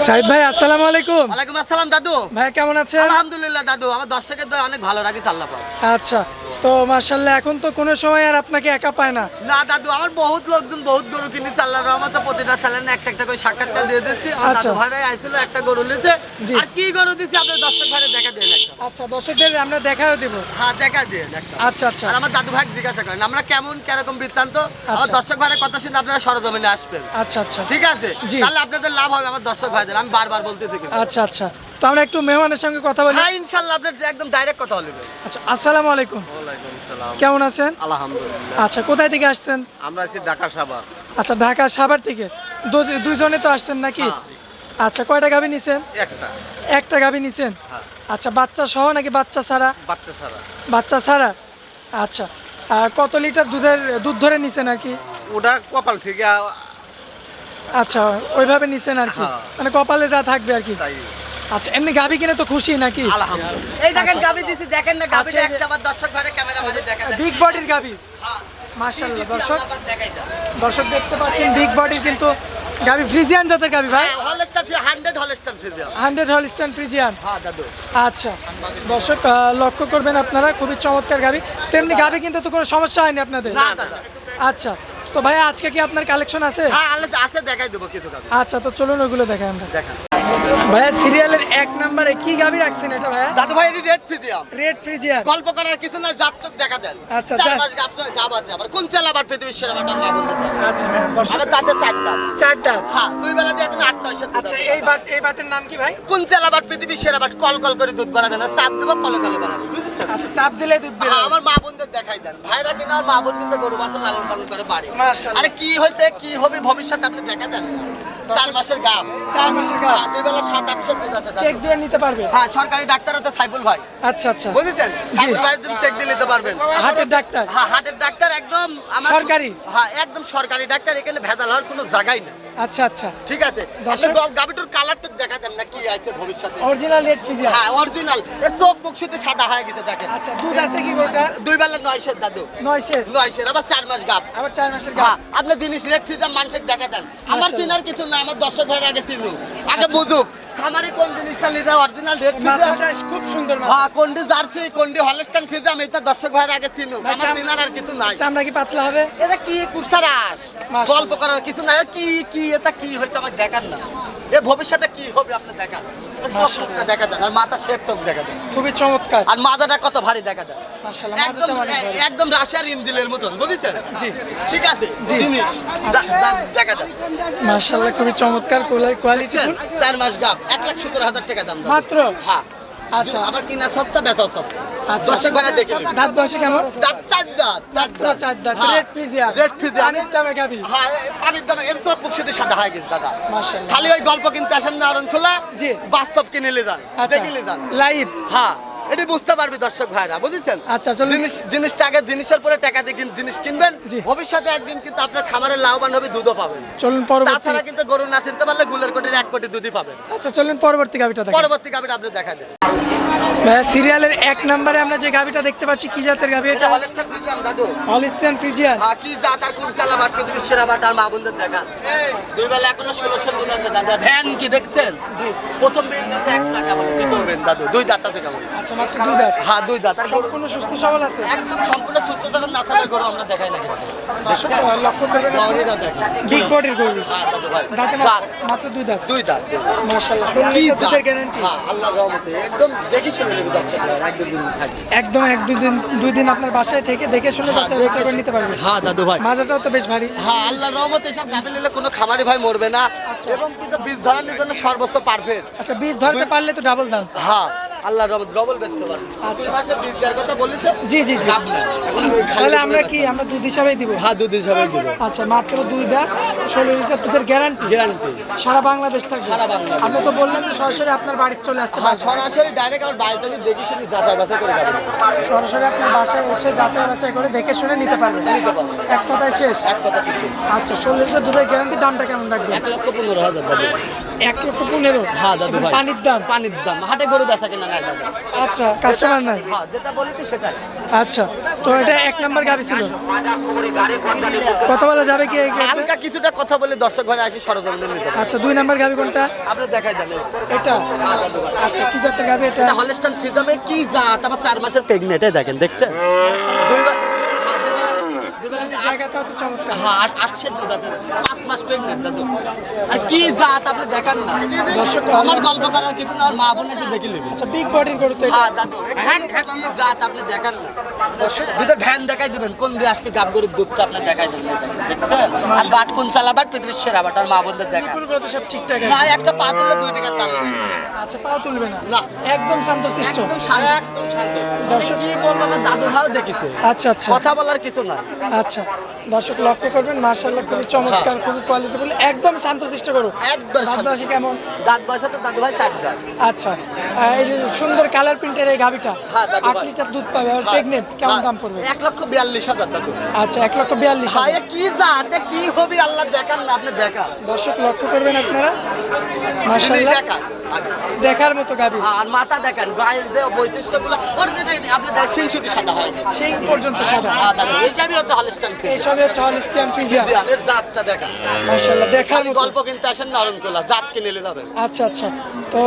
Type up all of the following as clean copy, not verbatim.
সাইদ ভাই আসসালামু আলাইকুম। ওয়ালাইকুম আসসালাম দাদু। ভাই কেমন আছেন? আলহামদুলিল্লাহ দাদু, আমার দর্শকের দয় অনেক ভালো রাখি আল্লাহ পাক। আচ্ছা, তো মাশাআল্লাহ এখন তো কোনো সময় আর আপনাকে একা পায় না। না দাদু, আমার বহুত লোকজন বহুত গরু কিনেছে আল্লাহর রহমতে, প্রতিটা চ্যানেলে একটা একটা করে সাক্ষাৎকার দিয়ে দিচ্ছি। আমার দাদু ভাইরাই আইছিল, একটা গরু নিয়েছে। আর কি গরু দিছি আপনার দর্শক ভাইরে দেখা দেন একটা। আচ্ছা, দর্শকদের আমরা দেখাও দেব। হ্যাঁ দেখা দেন একটা। আচ্ছা আচ্ছা। আর আমার দাদু ভাই জিজ্ঞাসা করেন আমরা কেমন কিরকম বৃত্তান্ত, আমার দর্শক ভাইয়ের কথা শুনে আপনারা সরজমিনে আসবেন। আচ্ছা আচ্ছা, ঠিক আছে, তাহলে আপনাদের লাভ হবে আমার দর্শক ভাইদের, আমি বারবার বলতেছি। আচ্ছা আচ্ছা, তো আমরা একটু মেহমানের সঙ্গে কথা বলি। হ্যাঁ ইনশাআল্লাহ, আপনার একদম ডাইরেক্ট কথা বলবেন। আচ্ছা, আসসালামু আলাইকুম। ওয়ালাইকুম আসসালাম। কেমন আছেন? আলহামদুলিল্লাহ। আচ্ছা, কোথায় থেকে আসছেন? আমরা আছি ঢাকা সাভার। আচ্ছা, ঢাকা সাভার থেকে দুইজনে তো আসছেন নাকি? আচ্ছা, কয়টা গাভী নিছেন? একটা গাভী নিছেন। আচ্ছা, বাচ্চা সহ নাকি বাচ্চা ছাড়া? বাচ্চা ছাড়া। আচ্ছা, কত লিটার দুধ ধরে নিছেন আর কি? ওটা কপাল থেকে। আচ্ছা, ওইভাবে নিছেন আর কি, মানে কপালে যা থাকবে আর কি। আচ্ছা, এমনি গাভী কিনে তো খুশি নাকি? আলহামদুলিল্লাহ। এই দেখেন গাভী দিছি, দেখেন না গাভীটা একটা, আমার দর্শক ভাইরে ক্যামেরা মানে দেখা দেন। বিগ বডির গাভী। হ্যাঁ মাশাআল্লাহ, দর্শক দেখতে পাচ্ছেন বিগ বডির কিন্তু গাভী, ফ্রিজিয়ান জাতের গাভী ভাই। Holstein 100 Holstein Friesian. 100 Holstein Friesian. হ্যাঁ দাদু। আচ্ছা, দর্শক লক্ষ্য করবেন আপনারা, খুবই চমৎকার গাভী। তেমনি গাভী কিন্তু তো কোনো সমস্যা হয়নি আপনাদের? না দাদা। আচ্ছা, তো ভাই আজকে কি আপনার কালেকশন আছে? হ্যাঁ আছে, দেখাই দেব কিছু গাভী। আচ্ছা, তো চলুন ওগুলো দেখাই আমরা। দেখেন ভাইয়া, সিরিয়ালের 1 নম্বরে কি গাভী রাখছেন এটা ভাইয়া? দাদু ভাই, রেড ফ্রিজিয়ান। Red Friesian. গল্প করার কিছু না, জাতক দেখা দেন। আচ্ছা, 4 মাস গাব আছে, আবার কোন চালাবার পৃথিবীর সেরা বাটার মা বন্ধু। আচ্ছা, দর্শক আমার দাঁতে 4টা। 4টা। হ্যাঁ, দুই বেলা দিয়ে এখন 8-9 আচ্ছা, এই বাটের নাম কি ভাই? কোন চালাবার পৃথিবীর সেরা বাট, কল কল করে দুধ বাড়াবে না, চাপ দেব কলে কলে বাড়াবে, বুঝছেন? আচ্ছা, চাপ দিলে দুধ বের হবে। আমার মা বোনদের দেখাই দেন, ভাইরা কিনা আর মা বোন কিন্তু গরু বাছুর লালন পালন করে বাড়ি। মাশাআল্লাহ। আরে কি হইতে কি হবে ভবিষ্যতে আপনি দেখা দেন না। 4 মাসের গাব। 4 মাসের গাব। দুই বেলা 7-800 দুধ আছে। চেক দিয়ে নিতে পারবে? হ্যাঁ, সরকারি ডাক্তার আছে সাইফুল ভাই। আচ্ছা আচ্ছা, বুঝেছেন? সাইফুল ভাই দিন চেক দিয়ে নিতে পারবেন। হাটের ডাক্তার? হ্যাঁ, হাটের ডাক্তার একদম আমার সরকারি? হ্যাঁ, একদম সরকারি ডাক্তার, এখানে ভেজাল হওয়ার কোনো জায়গাই না। আচ্ছা আচ্ছা, ঠিক আছে। দর্শক গাবিটার কালারটা দেখা দেন না কি আছে ভবিষ্যতে। Original red Friesian. হ্যাঁ অরিজিনাল, এর চোখ মুখ শুধু সাদা হয়ে গেছে দেখেন। আচ্ছা, দুধ আছে কি গোটা? দুই বেলা 900 দাদু। 900। আবার 4 মাস গাব। আবার 4 মাসের হ্যাঁ, গাব। আপনি জিনিস রেট ফিজাম মানুষের দেখা দেন। আমার মাশাআল্লাহ। চিনার কিছু না, আমার দর্শক ভাইয়ের আগে চিনু, আগে বুঝুক খামারে কোন জিনিসটা লিদা অরিজিনাল রেট ফিজাম। মাথাটা খুব সুন্দর মাথা। হ্যাঁ, কোনটি জার্সি কোনটি হলস্টাইন ফিজাম, এটা দর্শক ভাইয়ের আগে চিনু, আমার চিনার আর কিছু নাই। চামড়া কি পাতলা হবে? এটা কি কুষ্ঠারাস, মাশাআল্লাহ। গল্প করার কিছু নাই। কি কি এটা কি হইছে আমার দেখার না, এ ভবিষ্যতে কি হবে আপনি দেখান। চোখটা দেখা দেন, আর মাথা শেপ টোক দেখা দেন, খুবই চমৎকার। আর মাথাটা কত ভারী দেখা দেন। মাশাআল্লাহ, একদম মাথাটা অনেক ভালো। একদম রাশিয়ার ইঞ্জিনের মতন, বুঝেছেন? জি ঠিক আছে, জি। জিনিস দেখা দেন। মাশাআল্লাহ, খুবই চমৎকার কোয়ালিটি। 4 মাস গাব, 1,70,000 টাকা দাম। মাত্র? হ্যাঁ। আচ্ছা, আবার কিনা সস্তা, বেচা সস্তা। আচ্ছা। দর্শক ভাড়া দেখে নেন। দাঁত বয়সে কেমন? দাঁত 4 দাঁত। মাত্র 4 দাঁত। হ্যাঁ। Red Friesian. Red Friesian. পানির দামে গাবি। হ্যাঁ, পানির দামে এর চোখ মুখ শুধু সাদা হয়ে গেছে দাদা। মাশাআল্লাহ। খালি ওই গল্প কিনতে আসেন না অরণ খোলা, জি। বাস্তব কিনে নিয়ে যান, আচ্ছা, দেখে নিয়ে যান। লাইভ। হ্যাঁ, এটি বুঝতে পারবি দর্শক ভাইরা, বুঝেছেন? আচ্ছা, চলুন। জিনিসটা আগে জিনিসের পরে টাকা দিয়ে জিনিস কিনবেন, জি। ভবিষ্যতে একদিন কিন্তু আপনার খামারের লাভবান হবে, দুধও পাবেন। চলুন পরবর্তী। তাছাড়া কিন্তু গরু না চিনতে পারলে গুলের কোটির 1 কোটি দুধই পাবেন। আচ্ছা, চলুন পরবর্তী গাবিটা দেখেন। পরবর্তী গাবিটা আপনি দেখা দেন। ভাইয়া, সিরিয়ালের 1 নম্বরে আমরা যে গাবিটা দেখতে পাচ্ছি, কি জাতের গাবি এটা এটা? হলস্টাইন ফ্রিজিয়ান দাদু। Holstein Friesian. হ্যাঁ, কি জাত আর কোন চালা বাট পৃথিবীর সেরা বাট, আর মা বোনদের দেখা। দুই বেলা এখনো 1600 দুধ আছে দাদা। ভ্যান কি দেখছেন? জি। প্রথম দিন দিতে 1 টাকা বলে কি করবেন দাদু? 2 দাঁত আছে কেমন? আচ্ছা, মাত্র 2 দাঁত। হ্যাঁ, 2 দাঁত। আর গরু সম্পূর্ণ সুস্থ সবল আছে? একদম সম্পূর্ণ সুস্থ, যখন না চালে গরু আমরা দেখাই না কিন্তু। দর্শক দেখছেন? লক্ষ্য করবেন, গরুরা দেখেন বিগ বডির গরু। হ্যাঁ দাদু ভাই, দাঁতে জাত। মাত্র 2 দাঁত। 2 দাঁত। মাশাআল্লাহ, কি ষোলো জাত? Litre guarantee. হ্যাঁ, আল্লাহর রহমতে একদম দেখি শুনে নেবে দর্শক ভাই, 1-2 দিন থাকবে। একদম 1-2 দিন আপনার বাসায় থেকে দেখে শুনে হ্যাঁ, বাচ্চা বাচ্চা করে নিতে পারবে। হ্যাঁ দাদু ভাই। মাজাটাও তো বেশ ভারী। হ্যাঁ, আল্লাহর রহমতে সব গাভী নিলে কোনো খামারি ভাই মরবে না, এবং কিন্তু বীজ ধরানোর জন্য সর্বোচ্চ পারফেক্ট। আচ্ছা, বীজ ধরতে পারলে তো ডাবল দাম। হ্যাঁ, আল্লাহর রহমত ডবল বেচতে পারবে। আচ্ছা। 2 মাসের বীজ দেওয়ার কথা বলেছে। জি জি জি। লাভ নাই। এখন ওই খালি তাহলে আমরা বলে কি আমরা দুধ হিসাবেই দিব? হ্যাঁ, দুধ হিসাবে দিব। আচ্ছা, মাত্র 2 দাঁত, 16 লিটার দুধের গ্যারান্টি। গ্যারান্টি সারা বাংলাদেশ থাকবে? সারা বাংলাদেশ। আপনি তো বললেন যে সরাসরি আপনার বাড়িতে চলে আসতে হ্যাঁ, পারবেন। সরাসরি ডাইরেক্ট আমার বাড়িতে এসে দেখি শুনি যাচাই বাছাই করে গাভী সরাসরি আপনার বাসায় এসে যাচাই বাছাই করে দেখে শুনে নিতে পারবেন। নিতে পারবো। এক কথায় শেষ। এক কথাতে শেষ। আচ্ছা, 16 লিটার দুধের গ্যারান্টি, দামটা কেমন রাখবেন? 1,15,000 দাদু। 1,15,000 হ্যাঁ দাদু এবং ভাই পানির দাম পানির দাম হাটে গরু বেচা কেনা নাই দাদা আচ্ছা কাস্টমার নাই হ্যাঁ যেটা বলেছি সেটাই আচ্ছা তো এটা 1 নাম্বার গাবি ছিল কত বলা যাবে কি এই গাবিটা? হালকা কিছুটা কথা বলে দর্শক ঘরে আসি সরজমিনে নিতে হবে। আচ্ছা 2 নাম্বার গাবি কোনটা আপনি দেখাই দেন এটা হ্যাঁ দাদু ভাই আচ্ছা কি জাতের গাবি এটা এটা হলস্টাইন ফ্রিডমে কি জাত আবার 4 মাসের প্রেগনেন্ট দেখেন দেখছেন জায়গাটাও তো চমৎকার হ্যাঁ আর 8 দুধ আছে 5 মাস প্রেগনেন্ট দাদু আর কি জাত আপনি দেখান না দর্শক আমার গল্প করার কিছু না আর মা বোন এসে দেখে নেবে আচ্ছা বিগ বডির গরু তো এটা। হ্যাঁ দাদু কি জাত আপনি দেখান না দুটো ভ্যান দেখাই দিবেন কোন দিয়ে আসবে গাব গরুর দুধটা আপনি দেখাই দেবেন এই দেখেন দেখছেন আর বাট কোন চালা বাট পৃথিবীর সেরা বাট আর মা বোনদের দেখান গরুগুলো তো সব ঠিকঠাক না আছে একটা পা তুললে 2 টাকার দাম নেই। আচ্ছা পাও তুলবে না না। একদম শান্তশিষ্ট একদম শান্ত একদম শান্ত দর্শক কি বলবো আমার জাদু ভাও দেখিছে আচ্ছা আচ্ছা কথা বলার কিছু না আচ্ছা দর্শক লক্ষ্য করবেন মাশাআল্লাহ খুবই চমৎকার খুবই কোয়ালিটিফুল একদম শান্তশিষ্ট গরু একবার দাঁত বয়সে কেমন দাঁত বয়সে তো দাদু ভাই 4 দাঁত আচ্ছা এই যে সুন্দর কালার প্রিন্টের এই গাবিটা হ্যাঁ, দাদু 8 ভাই। লিটার দুধ পাবে আর প্রেগনেন্ট কেমন দাম পড়বে 1,42,000 দাদু আচ্ছা 1,42,000 ভাই কি জাতে কি হবে আল্লাহ দেখান না আপনি দেখান দর্শক লক্ষ্য করবেন আপনারা আপনি মাশাআল্লাহ দেখান দেখার মতো গাবি আর মাথা দেখেন গায়ের যে বৈশিষ্ট্যগুলো ওর যে আপনি দেখেন সিংসুতি সাদা হয় সেই পর্যন্ত সাদা হ্যাঁ দাদু এই সবই হচ্ছে হলস্টাইন ফ্রিজিয়ান এইসবে হচ্ছে হলস্টিয়ান ফ্রিজিয়ান ফ্রিজিয়ানের জাতটা দেখান মাশাআল্লাহ দেখার খালি মতো গল্প কিনতে আসেন নরম কোলা জাত কিনে নিলে যাবেন আচ্ছা আচ্ছা তো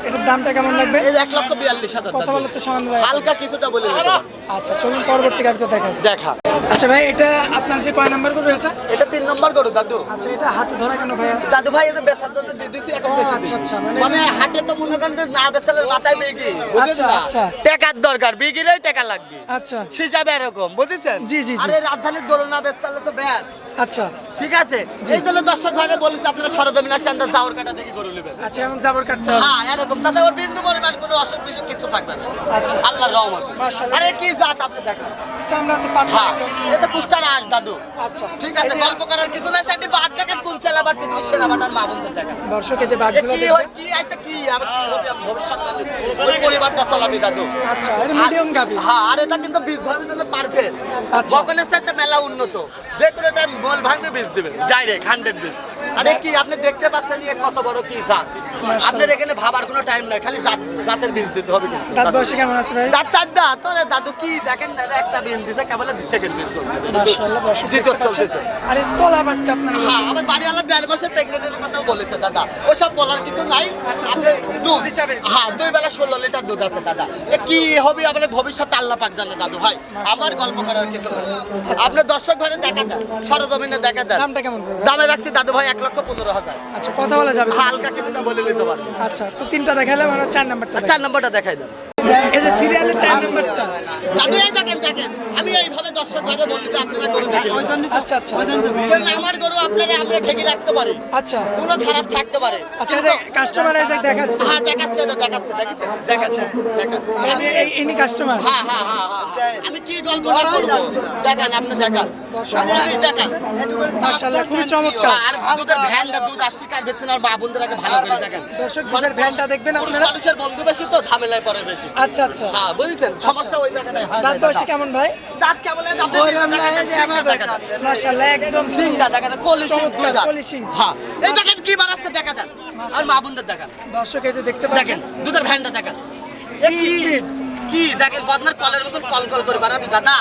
এটার দামটা কেমন লাগবে এই 1,42,000 কথা বলে তো সামান্য লাগে। হালকা কিছুটা বলে নিতে পারেন। আচ্ছা চলুন পরবর্তী গাবিটা দেখাই দেখা আচ্ছা ভাই এটা আপনার যে কয় নাম্বার করবে এটা এটা 3 নম্বর গরু দাদু আচ্ছা এটা হাতে ধরা কেন ভাইয়া দাদু ভাই এটা বেচার জন্য দিয়ে দিছি এখন ও, বেচে আচ্ছা, দিই। আচ্ছা, মানে হাটে তো মনে করেন যে না বেচালে মাথায় বিক্রি বুঝেন আচ্ছা, না আচ্ছা। টাকার দরকার বিক্রিরই টাকা লাগবে আচ্ছা হিসাবে এরকম বুঝেছেন জি, জি, জি। আরে রাজধানীর গরু না বেচলে তো ব্যাড আচ্ছা ঠিক আছে এই জন্য দর্শক ভাইরা বলেছে আপনারা সরজমিন আসেন আমরা যাওয়ার কাটা দেখে গরু নেবেন আচ্ছা এখন জাবর কাটতে হবে হ্যাঁ এরকম তাতে ওর বিন্দু পরিমাণ কোনো অসুখ বিসুখ কিছু থাকবে না আচ্ছা আল্লাহর রহমত মাশাআল্লাহ। আরে কি জাত আপনি দেখেন চামড়া তো পাতলা হ্যাঁ একদম। এটা কুষ্টার আস দাদু আচ্ছা ঠিক আছে এই যে গল্প করার কিছু নাই সাথে বাদ দেখেন কোন ছেলে আবার কিন্তু সেরা বাটার মা বন্ধু দেখেন দর্শক এই যে এ বাঘগুলো কি দেখবে। হয় কি আছে কি আবার কি হবে ভবিষ্যৎ ওই পরিবারটা চালাবি দাদু আচ্ছা এটা মিডিয়াম গাবি হ্যাঁ আর এটা কিন্তু বীজ ভাঙার জন্য পারফেক্ট আচ্ছা। বকনের সাথে মেলা উন্নত যে কোনো টাইম বল ভাঙবে বীজ দিবে ডাইরেক্ট 100 বীজ আরে কি আপনি দেখতে পাচ্ছেন এ কত বড় কি জাত মাশাআল্লাহ। আপনার এখানে ভাবার কোনো টাইম নাই খালি জাতের বীজ দিতে হবে কিন্তু দাঁত বয়সে কেমন আছে ভাই দাঁত চার দাঁত তোরে দাদু কি দেখেন না এটা একটা বিন দিছে কেবল সেকেন্ড বিন চলতেছে মাশাআল্লাহ দর্শক দ্বিতীয় দেখতে পাচ্ছেন। চলতেছে আরে তলা বাটটা আপনার হ্যাঁ আমার বাড়িওয়ালা 1.5 বছর প্রেগনেন্টের কথাও বলেছে দাদা ওসব বলার কিছু নাই আচ্ছা, আপনি দুধ হিসাবে? হ্যাঁ 2 বেলা 16 লিটার দুধ আছে দাদা এ কি হবে আপনার ভবিষ্যৎ আল্লাহ পাক জানে দাদু ভাই আমার গল্প করার কিছু নাই আপনি দর্শক ঘরে দেখা দেন সরজমিনে দেখা দেন দামটা কেমন পড়বে দামে রাখছি দাদু ভাই 1,15,000 আচ্ছা কথা বলা যাবে হালকা কিছুটা বলে নিতে পারবেন আচ্ছা তো তিনটা দেখালাম আর 4 নাম্বারটা দেখাই। 4 নম্বরটা দেখাই দেন এই যে সিরিয়ালের 4 নাম্বারটা দাদু এই দেখেন দেখেন আমি এইভাবে দর্শক ঘরে বলি যে আপনারা গরু দেখেন আচ্ছা আচ্ছা কারণ আমার গরু আপনারা আমরা ঢেকে রাখতে পারি আচ্ছা কোনো খারাপ থাকতে পারে আচ্ছা কাস্টমার এসে দেখাচ্ছে হ্যাঁ দেখাচ্ছে এটা দেখাচ্ছে দেখেছেন দেখাচ্ছে দেখেন এই ইনি কাস্টমার হ্যাঁ হ্যাঁ হ্যাঁ হ্যাঁ আমি কি গল্পটা করবো দেখেন আপনি দেখান জিনিস দেখান মাশাআল্লাহ খুবই চমৎকার আর দুধের ভ্যানটা দুধ আসতে কার ভেতরে আর মা বন্ধুরাকে ভালো করে দেখেন দর্শক দুধের ভ্যানটা দেখবেন পুরুষ আপনারা মানুষের বন্ধু বেশি তো ঝামেলায় পড়ে বেশি আচ্ছা আচ্ছা হ্যাঁ বুঝছেন সমস্যা ওই জায়গায় হয় দাঁত বয়সে কেমন ভাই দাঁত কেমন আপনি নিজে দেখেন সিংটা দেখেন মাশাআল্লাহ একদম সিংটা দেখেন কলি সিং দুই চমৎকার, দাঁত কলি সিং। হ্যাঁ এই দেখেন কি বাড়াচ্ছে দেখা দেন আর মা বন্ধুদের দেখেন দর্শক এই যে দেখতে দেখেন পাচ্ছেন দুধের ভ্যানটা দেখেন এ কি কি দেখেন বদনার কলের মতন কল কল করে বাড়াবি দাদা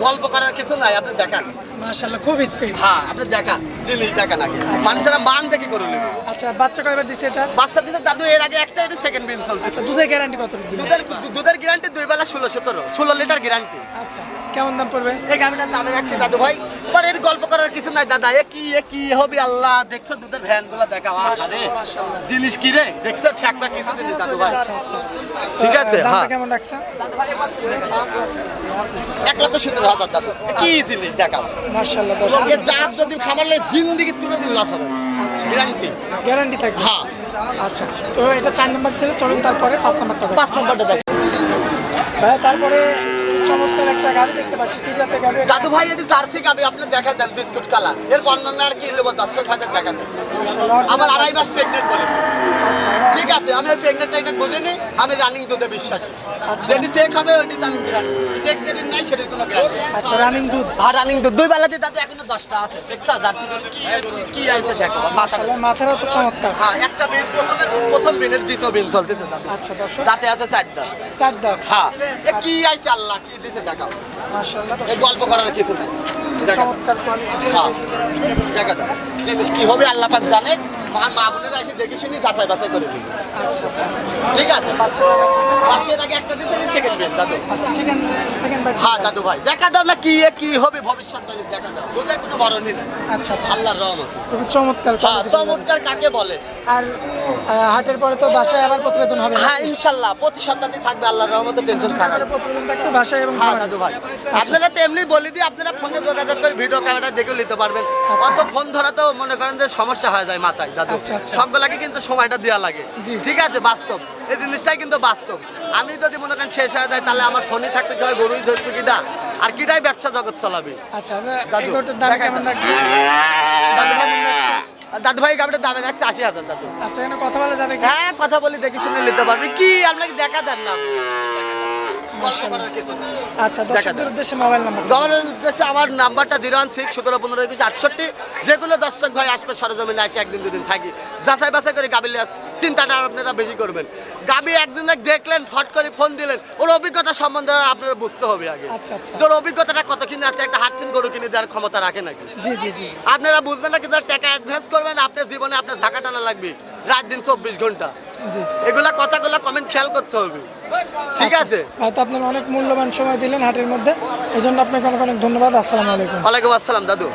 গল্প করার কিছু নাই আপনি দেখান মাশাআল্লাহ খুব স্পিড হ্যাঁ আপনি দেখান জিনিস দেখেন আগে মানুষেরা মান দেখি করে নেবে আচ্ছা বাচ্চা কয়বার দিছে এটা বাচ্চা দিতে দাদু এর আগে একটা এটা সেকেন্ড বিন চলছে আচ্ছা দুধের গ্যারান্টি কত দিবেন দুধের গ্যারান্টি 2 বেলা 16 লিটার গ্যারান্টি আচ্ছা কেমন দাম পড়বে এই গাড়িটার দামে রাখছি দাদু ভাই এবার এর গল্প করার কিছু নাই দাদা এ কি হবে আল্লাহ দেখছো দুধের ভ্যান গুলো দেখা আরে জিনিস কি রে দেখছো ঠেকবা কিছু দিন দাদু ভাই আচ্ছা আচ্ছা ঠিক আছে দামটা হ্যাঁ কেমন রাখছেন দাদু ভাই এবার 1,17,000 দাদু কি জিনিস দেখাও মাশাআল্লাহ দর্শক এ জাত যদি খাবারলে জিন্দিগিত কোনোদিন লস হবে না আচ্ছা গ্যারান্টি গ্যারান্টি থাকবে হ্যাঁ আচ্ছা তো এটা 4 নাম্বার ছিল চলুন তারপরে 5 নাম্বারটা দেখো 5 নম্বরটা দেখ ভাই তারপরে চমৎকার একটা গাড়ি দেখতে পাচ্ছি কি জাতের গাড়ি দাদু ভাই এটি জার্সি গাবি আপনি দেখা দেন বিস্কুট কালার এর বর্ণনা আর কি দেবো দর্শক হাতে দেখাতে আমার 2.5 মাস প্রেগনেন্ট বলেছে আচ্ছা ঠিক আছে আমি ওই প্রেগনেন্ট বুঝিনি, আমি রানিং দুধে বিশ্বাসী। আচ্ছা। যেটি চেক হবে ওটি আমি গ্যারান্টি, চেক যেটি নাই সেটির কোনো গ্যারান্টি। আচ্ছা, রানিং দুধ। হ্যাঁ রানিং দুধ, দুই বেলাতে দাদু এখনো 10টা আছে, দেখছা জার্সি গরু কি আইছে দেখো মাথা। মাশাআল্লাহ, মাথাটাও তো চমৎকার। হ্যাঁ একটা বিন, প্রথম বিনের দ্বিতীয় বিন চলতে দাদু। আচ্ছা দর্শক, দাঁতে আছে 4 দাঁত। 4 দাঁত। হ্যাঁ এ কি আইছে আল্লাহ কি দিছে দেখাও, মাশাআল্লাহ এই গল্প করার কিছু নাই, দেখা চমৎকার কোয়ালিটি। হ্যাঁ দেখা দাও জিনিস কি হবে আল্লাহ পাক জানে। মা বোনেরা এসে দেখে শুনি যাচাই বাছাই করে নিবে। আচ্ছা আচ্ছা, ঠিক আছে, বাচ্চার আগে একটা দিতে সেকেন্ড বিন দাদু। সেকেন্ড বাইট। হ্যাঁ দাদু ভাই দেখা দাও না কি হবে ভবিষ্যৎ বাণী দেখা দাও, দুধের কোনো মরণই না। আচ্ছা আচ্ছা, আল্লাহর রহমত। খুবই চমৎকার হ্যাঁ quality। চমৎকার কাকে বলে। আর হাটের পরে তো বাসায় আবার প্রতিবেদন হবে। হ্যাঁ ইনশাল্লাহ প্রতি সপ্তাহে থাকবে আল্লাহর রহমতে, টেনশন থাকবে না। প্রতিবেদন থাকবে বাসায় এবং হ্যাঁ খামারে। দাদু ভাই আপনারা তো এমনি বলে দিই, আপনারা ফোনে যোগাযোগ করে ভিডিও ক্যামেরা দেখে নিতে পারবেন। আচ্ছা। অত ফোন ধরা তো মনে করেন যে সমস্যা হয়ে যায় মাথায় দাদু। আচ্ছা, আচ্ছা। সবগুলাকে কিন্তু সময়টা দেওয়া লাগে। জি। ঠিক আছে বাস্তব, এই জিনিসটাই কিন্তু বাস্তব। আমি যদি মনে করেন শেষ হয়ে যায় তাহলে আমার ফোনই থাকবে কি হয়, গরুই ধরবে কিটা আর কিটাই ব্যবসা জগৎ চালাবে। আচ্ছা, দাদু, এই গরুটার দাম দেখাই কেমন দাও। রাখছে? দাদু কেমন রাখছে? দাদু ভাই গাড়িটার দামে রাখছে 80,000 দাদু। আচ্ছা, এখানে কথা বলা যাবে কি? হ্যাঁ কথা বলি দেখে শুনে নিতে পারবে। কি আপনাকে দেখা দেন না, গল্প করার কিছু নেই। আচ্ছা, দর্শকদের উদ্দেশ্যে মোবাইল নাম্বার। গভর্নমেন্ট উদ্দেশ্যে আমার নাম্বারটা 016-17-15-21-68। যেগুলো দর্শক ভাই আসবে সরজমিনে আসে একদিন দুদিন থাকি, যাচাই বাছাই করে গাবি চিন্তাটা আপনারা বেশি করবেন। গাবি একদিন দেখলেন ফট করে ফোন দিলেন, ওর অভিজ্ঞতা সম্বন্ধে আপনারা বুঝতে হবে আগে। আচ্ছা আচ্ছা, তোর অভিজ্ঞতাটা কত কিনে আছে, একটা হাত গরু কিনে দেওয়ার ক্ষমতা রাখে নাকি? জি জি জি। আপনারা বুঝবেন না, কিন্তু টাকা অ্যাডভান্স করবেন, আপনার জীবনে আপনার ঝাঁকা টানা লাগবে রাত দিন 24 ঘন্টা। জি। এগুলা কথাগুলো কমেন্ট খেয়াল করতে হবে। ঠিক আছে, হয়তো আপনারা অনেক মূল্যবান সময় দিলেন হাটের মধ্যে, এই জন্য আপনাকে অনেক অনেক ধন্যবাদ। আসসালামু আলাইকুম। ওয়ালাইকুম আসসালাম দাদু।